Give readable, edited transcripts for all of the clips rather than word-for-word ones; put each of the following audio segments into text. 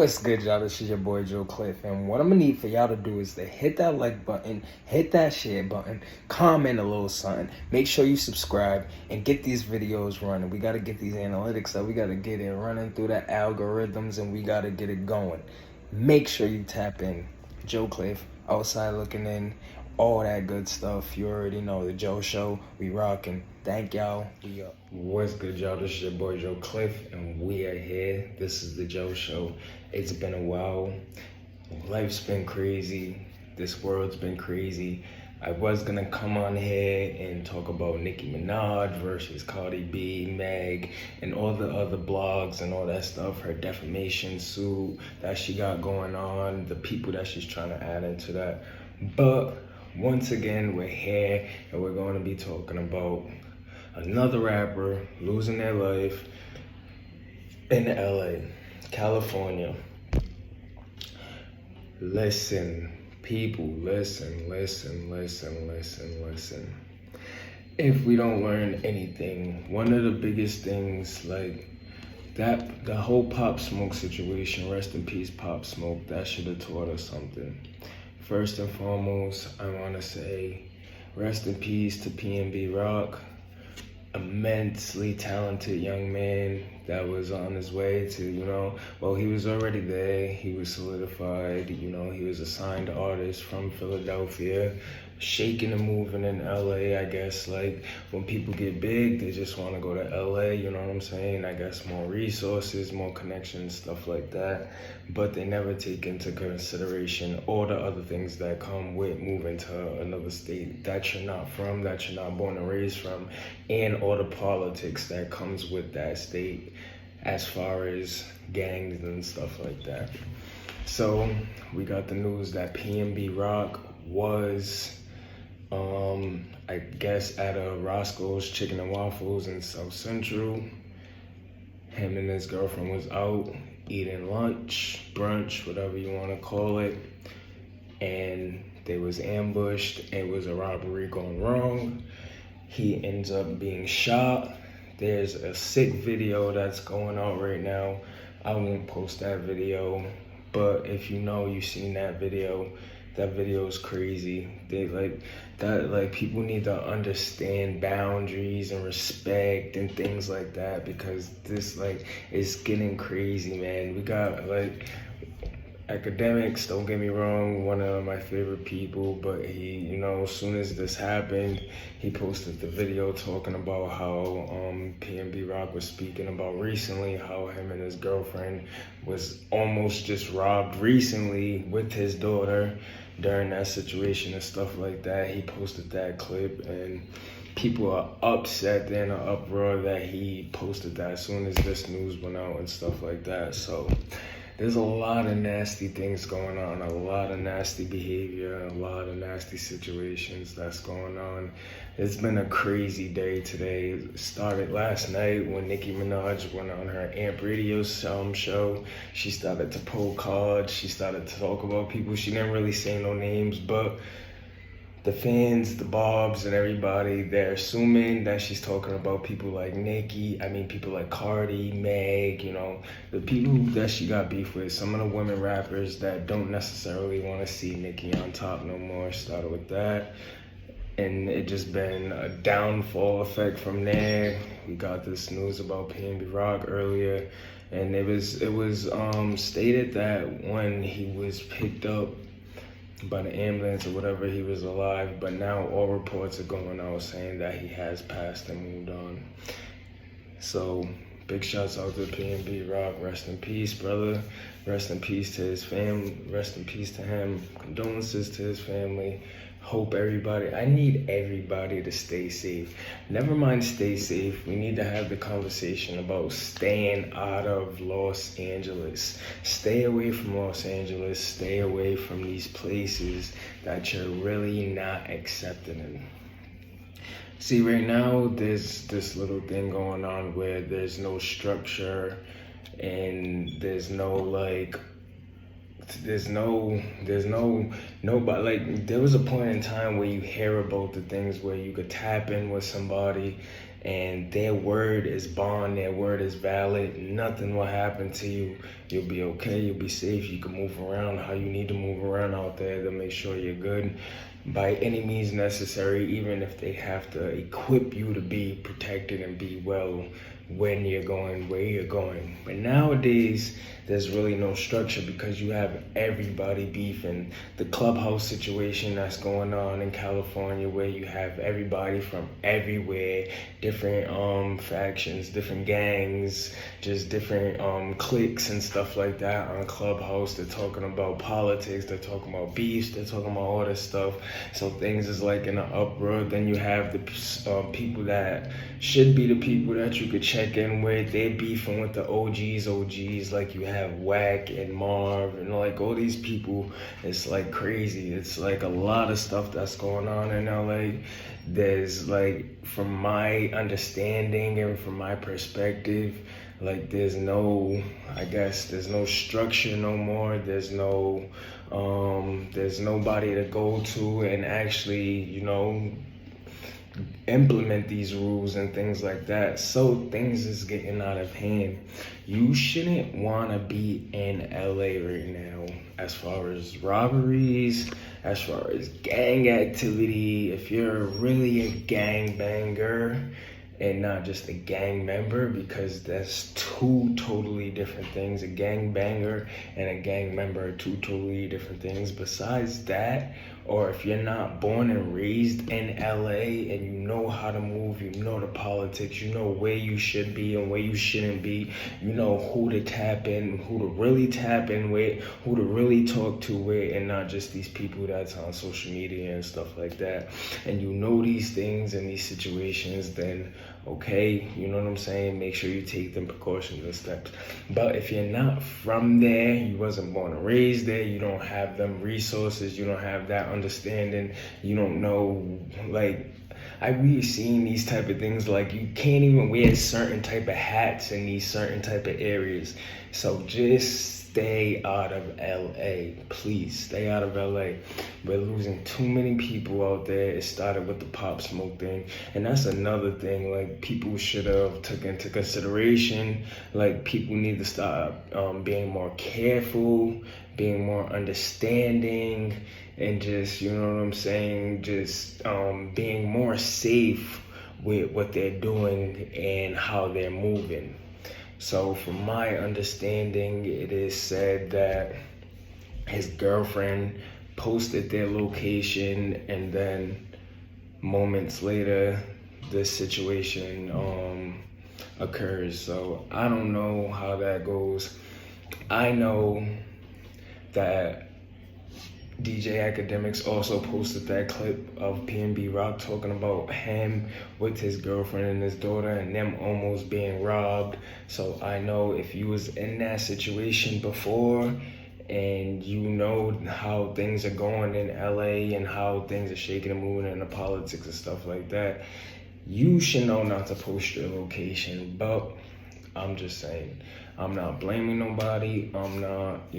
What's good, y'all? This is your boy Joe Cliff, and what I'm gonna need for y'all to do is to hit that like button, hit that share button, comment a little something, make sure you subscribe, and get these videos running. We gotta get these analytics up, we gotta get it running through the algorithms, and we gotta get it going. Make sure you tap in. Joe Cliff, outside looking in, all that good stuff. You already know the Joe Show. We rocking. Thank y'all. We up. What's good, y'all? This is your boy Joe Cliff, and we are here. This is the Joe Show. It's been a while. Life's been crazy. This world's been crazy. I was gonna come on here and talk about Nicki Minaj versus Cardi B, Meg, and all the other blogs and all that stuff, her defamation suit that she got going on, the people that she's trying to add into that. But once again, we're here and we're going to be talking about another rapper losing their life in LA, California. Listen, people, listen. If we don't learn anything, one of the biggest things, like that, the whole Pop Smoke situation, rest in peace Pop Smoke, that should have taught us something. First and foremost, I want to say rest in peace to PNB Rock, immensely talented young man that was on his way to, he was already there, he was solidified, he was a signed artist from Philadelphia, shaking and moving in LA, I guess. Like, when people get big, they just want to go to LA, you know what I'm saying? I guess more resources, more connections, stuff like that. But they never take into consideration all the other things that come with moving to another state that you're not from, that you're not born and raised from, and all the politics that comes with that state as far as gangs and stuff like that. So we got the news that PNB Rock was I guess at a Roscoe's Chicken and Waffles in South Central. Him and his girlfriend was out eating lunch, brunch, whatever you want to call it, and they was ambushed. It was a robbery gone wrong. He ends up being shot. There's a sick video that's going out right now. I won't post that video, but if you've seen that video is crazy. People need to understand boundaries and respect and things like that, because this it's getting crazy, man. We got academics, don't get me wrong, one of my favorite people, but he, as soon as this happened, he posted the video talking about how PNB Rock was speaking about recently how him and his girlfriend was almost just robbed recently with his daughter during that situation and stuff like that. He posted that clip, and people are upset. They're in an uproar that he posted that as soon as this news went out and stuff like that. So there's a lot of nasty things going on, a lot of nasty behavior, a lot of nasty situations that's going on. It's been a crazy day today. It started last night when Nicki Minaj went on her AMP radio show. She started to pull cards. She started to talk about people. She didn't really say no names, but the fans, the Bobs, and everybody, they're assuming that she's talking about people like people like Cardi, Meg, the people that she got beef with, some of the women rappers that don't necessarily want to see Nicki on top no more. Started with that, and it just been a downfall effect from there. We got this news about PNB Rock earlier, and it was stated that when he was picked up by the ambulance or whatever, he was alive, but now all reports are going out saying that he has passed and moved on. So big shouts out to PNB Rock. Rest in peace, brother. Rest in peace to his family. Rest in peace to him. Condolences to his family. I need everybody to stay safe. Never mind stay safe, we need to have the conversation about staying out of Los Angeles. Stay away from Los Angeles, stay away from these places that you're really not accepted in. See, right now, there's this little thing going on where there's no structure and there's nobody. There was a point in time where you hear about the things where you could tap in with somebody and their word is bond, their word is valid. Nothing will happen to you. You'll be okay, you'll be safe, you can move around how you need to move around out there to make sure you're good by any means necessary, even if they have to equip you to be protected and be well when you're going where you're going. But nowadays there's really no structure because you have everybody beefing. The clubhouse situation that's going on in California, where you have everybody from everywhere, different factions, different gangs, just different cliques and stuff like that on Clubhouse. They're talking about politics, they're talking about beefs, they're talking about all this stuff. So things is like in an uproar. Then you have the people that should be the people that you could check in with. They're beefing with the OGs. Like you have Wack and Marv and like all these people. It's like crazy. It's like a lot of stuff that's going on in LA. There's like, from my understanding and from my perspective, like there's no structure no more. There's nobody to go to and actually, implement these rules and things like that. So things is getting out of hand. You shouldn't want to be in LA right now as far as robberies, as far as gang activity. If you're really a gangbanger and not just a gang member, because that's two totally different things. A gangbanger and a gang member are two totally different things. Besides that, or if you're not born and raised in LA and you know how to move, you know the politics, you know where you should be and where you shouldn't be, you know who to tap in, who to really tap in with, who to really talk to with, and not just these people that's on social media and stuff like that. And you know these things and these situations, then okay, you know what I'm saying? Make sure you take them precautions and steps. But if you're not from there, you wasn't born and raised there, you don't have them resources, you don't have that understanding, you don't know, like, I really seen these type of things, like you can't even wear certain type of hats in these certain type of areas. So just stay out of LA, please stay out of LA. We're losing too many people out there. It started with the Pop Smoke thing, and that's another thing, like people should have took into consideration. Like people need to stop being more careful, being more understanding, and just, you know what I'm saying, just being more safe with what they're doing and how they're moving. So from my understanding, it is said that his girlfriend posted their location, and then moments later this situation occurs. So I don't know how that goes. I know that DJ Academics also posted that clip of PNB Rock talking about him with his girlfriend and his daughter and them almost being robbed. So I know if you was in that situation before and you know how things are going in LA and how things are shaking and moving in the politics and stuff like that, you should know not to post your location. But I'm just saying, I'm not blaming nobody. I'm not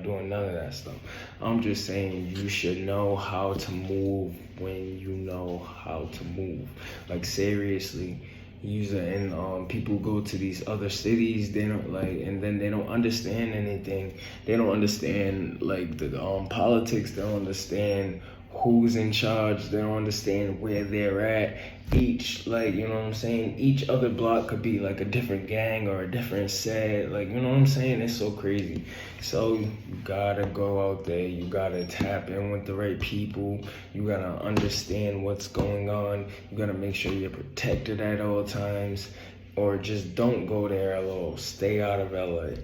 doing none of that stuff. I'm just saying you should know how to move when you know how to move. Like seriously, and people go to these other cities, they don't and then they don't understand anything. They don't understand like the politics. They don't understand who's in charge. They don't understand where they're at. Each, you know what I'm saying, each other block could be like a different gang or a different set, you know what I'm saying? It's so crazy. So you gotta go out there, you gotta tap in with the right people, you gotta understand what's going on, you gotta make sure you're protected at all times, or just don't go there at all. Stay out of LA.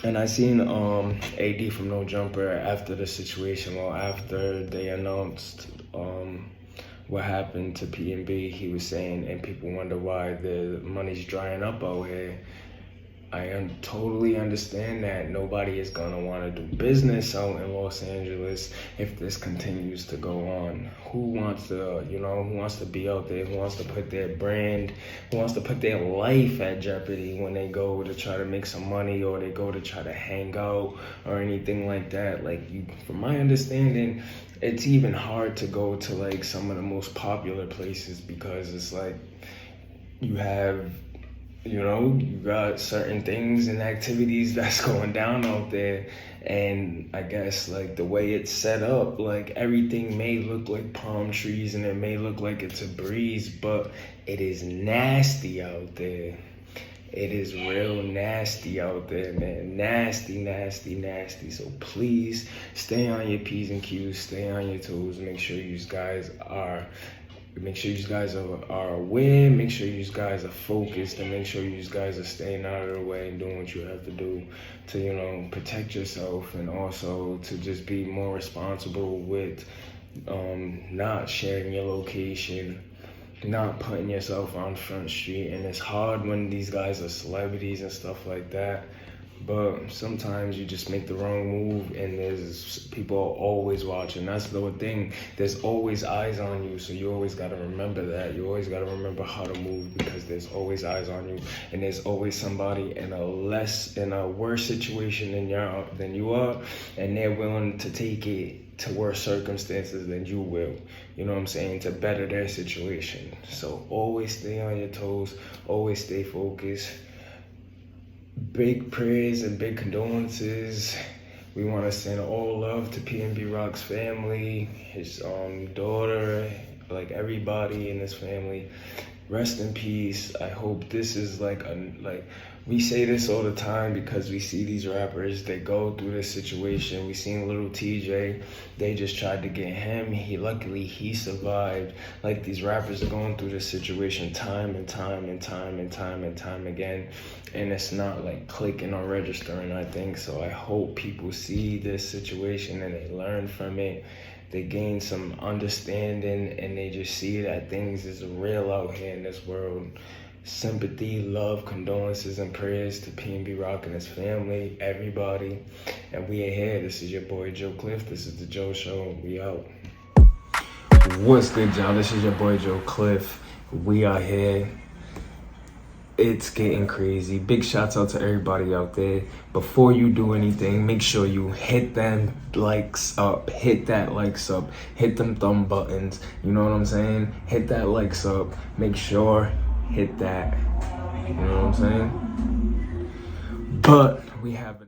And I seen AD from No Jumper after the situation, after they announced what happened to PNB, he was saying, and people wonder why the money's drying up out here. totally understand that nobody is gonna want to do business out in Los Angeles if this continues to go on. Who wants to, who wants to be out there? Who wants to put their brand, who wants to put their life at jeopardy when they go to try to make some money or they go to try to hang out or anything like that? Like, from my understanding, it's even hard to go to like some of the most popular places because it's like you have, you got certain things and activities that's going down out there. And I guess like the way it's set up, like everything may look like palm trees and it may look like it's a breeze, but it is nasty out there. It is real nasty out there, man. Nasty, nasty, nasty. So please stay on your P's and Q's, stay on your toes. Make sure you guys are aware, make sure you guys are focused, and make sure you guys are staying out of the way and doing what you have to do to, protect yourself, and also to just be more responsible with not sharing your location, not putting yourself on Front Street. And it's hard when these guys are celebrities and stuff like that, but sometimes you just make the wrong move and there's people are always watching. That's the thing, there's always eyes on you, so you always got to remember that. You always got to remember how to move because there's always eyes on you, and there's always somebody in a worse situation than you are, and they're willing to take it to worse circumstances than you will, you know what I'm saying, to better their situation. So always stay on your toes, always stay focused. Big prayers and big condolences. We want to send all love to PNB Rock's family, his daughter, like everybody in his family. Rest in peace. I hope this is like we say this all the time because we see these rappers, they go through this situation. We seen little TJ, they just tried to get him. Luckily he survived. Like, these rappers are going through this situation time and time again, and it's not like clicking or registering, I think. So I hope people see this situation and they learn from it. They gain some understanding and they just see that things is real out here in this world. Sympathy, love, condolences, and prayers to PNB Rock and his family, everybody. And we are here. This is your boy Joe Cliff. This is the Joe Show. We out. What's good, y'all? This is your boy Joe Cliff. We are here. It's getting crazy. Big shouts out to everybody out there. Before you do anything, make sure you hit them likes up, hit that likes up, hit them thumb buttons. You know what I'm saying? Hit that likes up. Make sure, hit that. You know what I'm saying? But we have